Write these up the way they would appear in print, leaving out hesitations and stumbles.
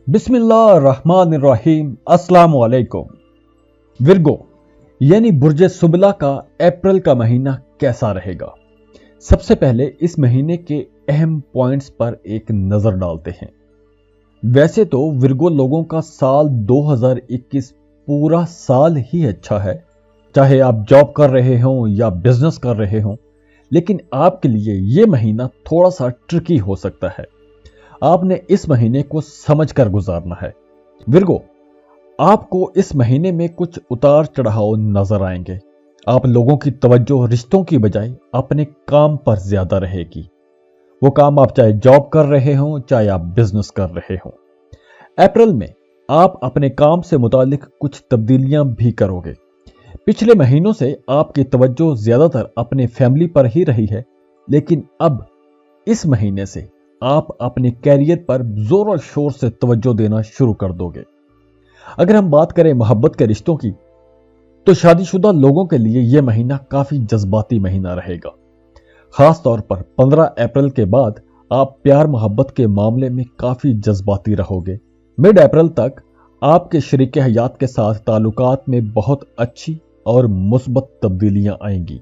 बिस्मिल्लाहिर्रहमानिर्रहीम। अस्सलाम वालेकुम। विर्गो यानी बुर्ज सुबला का अप्रैल का महीना कैसा रहेगा? सबसे पहले इस महीने के अहम पॉइंट्स पर एक नजर डालते हैं। वैसे तो विर्गो लोगों का साल 2021 पूरा साल ही अच्छा है, चाहे आप जॉब कर रहे हों या बिजनेस कर रहे हों, लेकिन आपके लिए यह महीना थोड़ा सा ट्रिकी हो सकता है। आपने इस महीने को समझकर गुजारना है। विर्गो, आपको इस महीने में कुछ उतार चढ़ाव नजर आएंगे। आप लोगों की तवज्जो रिश्तों की बजाय अपने काम पर ज्यादा रहेगी। वो काम आप चाहे जॉब कर रहे हों, चाहे आप बिजनेस कर रहे हों। अप्रैल में आप अपने काम से मुतालिक कुछ तब्दीलियां भी करोगे। पिछले महीनों से आपकी तवज्जो ज्यादातर अपने फैमिली पर ही रही है, लेकिन अब इस महीने से आप अपने कैरियर पर जोर और शोर से तवज्जो देना शुरू कर दोगे। अगर हम बात करें मोहब्बत के रिश्तों की, तो शादीशुदा लोगों के लिए यह महीना काफी जज्बाती महीना रहेगा। खास तौर पर 15 अप्रैल के बाद आप प्यार मोहब्बत के मामले में काफी जज्बाती रहोगे। मिड अप्रैल तक आपके शरीके हयात के साथ ताल्लुकात में बहुत अच्छी और मुस्बत तब्दीलियां आएंगी,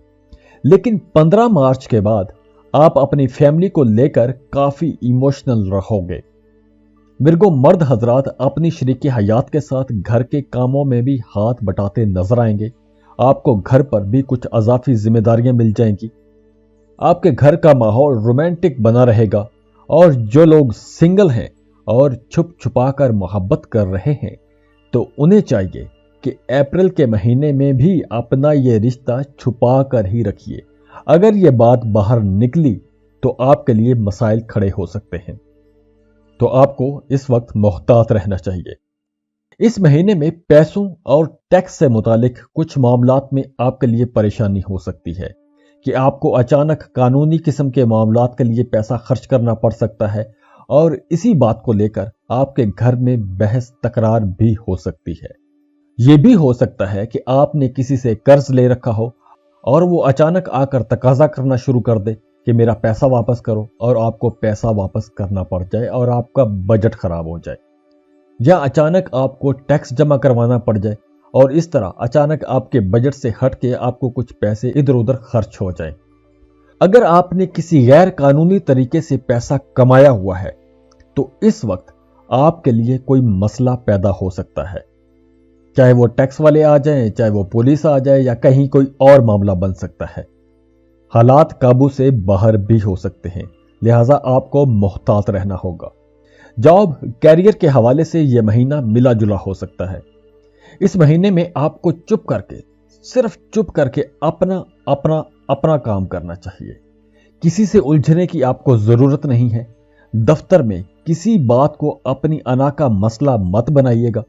लेकिन 15 मार्च के बाद आप अपनी फैमिली को लेकर काफी इमोशनल रहोगे। विर्गो मर्द हजरात अपनी शरीके हयात के साथ घर के कामों में भी हाथ बटाते नजर आएंगे। आपको घर पर भी कुछ अजाफी जिम्मेदारियां मिल जाएंगी। आपके घर का माहौल रोमांटिक बना रहेगा, और जो लोग सिंगल हैं और छुप छुपा कर मोहब्बत कर रहे हैं, तो उन्हें चाहिए कि अप्रैल के महीने में भी अपना ये रिश्ता छुपा कर ही रखिए। अगर ये बात बाहर निकली तो आपके लिए मसाइल खड़े हो सकते हैं, तो आपको इस वक्त मोहतात रहना चाहिए। इस महीने में पैसों और टैक्स से मुतालिक कुछ मामलात में आपके लिए परेशानी हो सकती है कि आपको अचानक कानूनी किस्म के मामलात के लिए पैसा खर्च करना पड़ सकता है, और इसी बात को लेकर आपके घर में बहस तकरार भी हो सकती है। यह भी हो सकता है कि आपने किसी से कर्ज ले रखा हो और वो अचानक आकर तकाजा करना शुरू कर दे कि मेरा पैसा वापस करो, और आपको पैसा वापस करना पड़ जाए और आपका बजट खराब हो जाए, या अचानक आपको टैक्स जमा करवाना पड़ जाए और इस तरह अचानक आपके बजट से हट के आपको कुछ पैसे इधर उधर खर्च हो जाए। अगर आपने किसी गैर कानूनी तरीके से पैसा कमाया हुआ है, तो इस वक्त आपके लिए कोई मसला पैदा हो सकता है, चाहे वो टैक्स वाले आ जाएं, चाहे वो पुलिस आ जाए, या कहीं कोई और मामला बन सकता है। हालात काबू से बाहर भी हो सकते हैं, लिहाजा आपको मुहतात रहना होगा। जॉब कैरियर के हवाले से यह महीना मिला जुला हो सकता है। इस महीने में आपको चुप करके, सिर्फ चुप करके अपना अपना अपना काम करना चाहिए। किसी से उलझने की आपको जरूरत नहीं है। दफ्तर में किसी बात को अपनी अना का मसला मत बनाइएगा।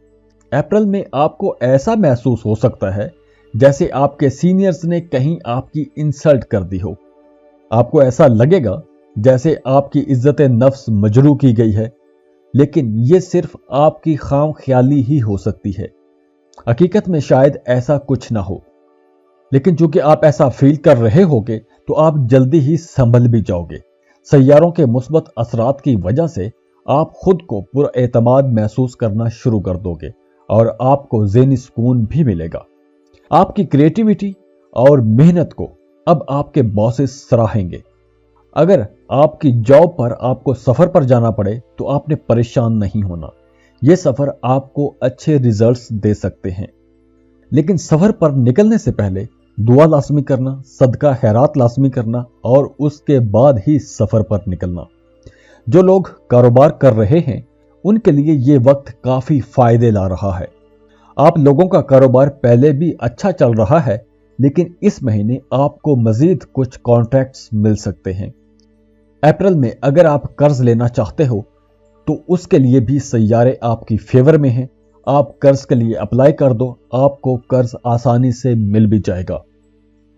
अप्रैल में आपको ऐसा महसूस हो सकता है जैसे आपके सीनियर्स ने कहीं आपकी इंसल्ट कर दी हो। आपको ऐसा लगेगा जैसे आपकी इज्जत नफ्स मजरू की गई है, लेकिन यह सिर्फ आपकी खाम ख्याली ही हो सकती है। हकीकत में शायद ऐसा कुछ ना हो, लेकिन चूंकि आप ऐसा फील कर रहे होगे, तो आप जल्दी ही संभल भी जाओगे। सैयारों के मुस्बत असरात की वजह से आप खुद को पुरएतमाद महसूस करना शुरू कर दोगे, और आपको ज़हनी सुकून भी मिलेगा। आपकी क्रिएटिविटी और मेहनत को अब आपके बॉसेस सराहेंगे। अगर आपकी जॉब पर आपको सफर पर जाना पड़े, तो आपने परेशान नहीं होना। यह सफर आपको अच्छे रिजल्ट्स दे सकते हैं, लेकिन सफर पर निकलने से पहले दुआ लाजमी करना, सदका खैरात लाजमी करना, और उसके बाद ही सफर पर निकलना। जो लोग कारोबार कर रहे हैं, उनके लिए यह वक्त काफी फायदे ला रहा है। आप लोगों का कारोबार पहले भी अच्छा चल रहा है, लेकिन इस महीने आपको मजीद कुछ कॉन्ट्रैक्ट्स मिल सकते हैं। अप्रैल में अगर आप कर्ज लेना चाहते हो, तो उसके लिए भी सैयारे आपकी फेवर में हैं। आप कर्ज के लिए अप्लाई कर दो, आपको कर्ज आसानी से मिल भी जाएगा।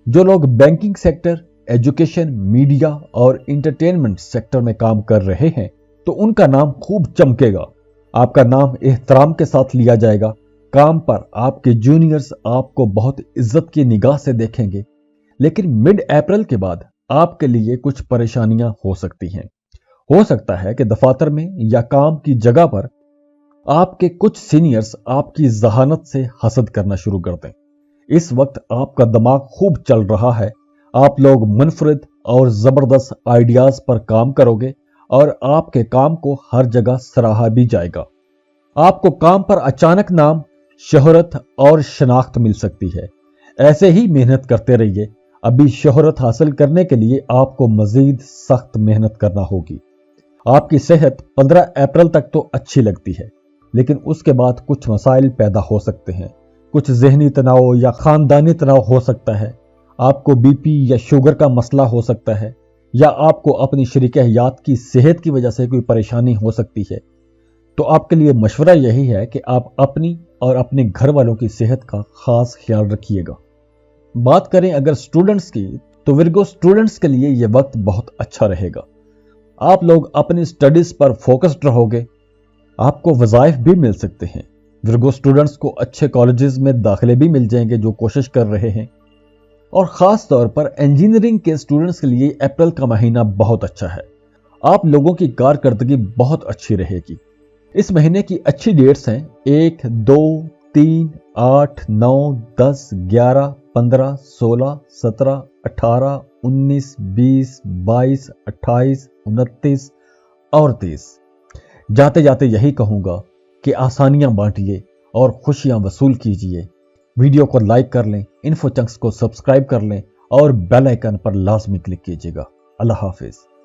जो लोग बैंकिंग सेक्टर, एजुकेशन, मीडिया और इंटरटेनमेंट सेक्टर में काम कर रहे हैं, तो उनका नाम खूब चमकेगा। आपका नाम एहतराम के साथ लिया जाएगा। काम पर आपके जूनियर्स आपको बहुत इज्जत की निगाह से देखेंगे, लेकिन मिड अप्रैल के बाद आपके लिए कुछ परेशानियां हो सकती हैं। हो सकता है कि दफातर में या काम की जगह पर آپ کے کچھ سینئرز آپ کی ذہانت سے حسد کرنا شروع کر دیں۔ اس وقت آپ کا دماغ خوب چل رہا ہے، آپ لوگ منفرد اور زبردست آئیڈیاز پر کام کرو گے اور آپ کے کام کو ہر جگہ سراہا بھی جائے گا۔ آپ کو کام پر اچانک نام، شہرت اور شناخت مل سکتی ہے۔ ایسے ہی محنت کرتے رہیے۔ ابھی شہرت حاصل کرنے کے لیے آپ کو مزید سخت محنت کرنا ہوگی۔ آپ کی صحت 15 اپریل تک تو اچھی لگتی ہے، لیکن اس کے بعد کچھ مسائل پیدا ہو سکتے ہیں۔ کچھ ذہنی تناؤ یا خاندانی تناؤ ہو سکتا ہے۔ آپ کو بی پی یا شوگر کا مسئلہ ہو سکتا ہے، یا آپ کو اپنی شریک حیات کی صحت کی وجہ سے کوئی پریشانی ہو سکتی ہے۔ تو آپ کے لیے مشورہ یہی ہے کہ آپ اپنی اور اپنے گھر والوں کی صحت کا خاص خیال رکھیے گا۔ بات کریں اگر اسٹوڈنٹس کی، تو ورگو اسٹوڈنٹس کے لیے یہ وقت بہت اچھا رہے گا۔ آپ لوگ اپنی سٹڈیز پر فوکسڈ رہو گے۔ آپ کو وظائف بھی مل سکتے ہیں۔ ورگو اسٹوڈنٹس کو اچھے کالجز میں داخلے بھی مل جائیں گے جو کوشش کر رہے ہیں، اور خاص طور پر انجینئرنگ کے اسٹوڈنٹس کے لیے اپریل کا مہینہ بہت اچھا ہے۔ آپ لوگوں کی کارکردگی بہت اچھی رہے گی۔ اس مہینے کی اچھی ڈیٹس ہیں 1، 2، 3، 8، 9، 10، 11، 15، 16، 17، 18، 19، 20، 22، 28، 29 اور 30۔ جاتے جاتے یہی کہوں گا کہ آسانیاں بانٹیے اور خوشیاں وصول کیجیے۔ ویڈیو کو لائک کر لیں، انفو چنکس کو سبسکرائب کر لیں اور بیل آئیکن پر لازمی کلک کیجیے گا۔ اللہ حافظ۔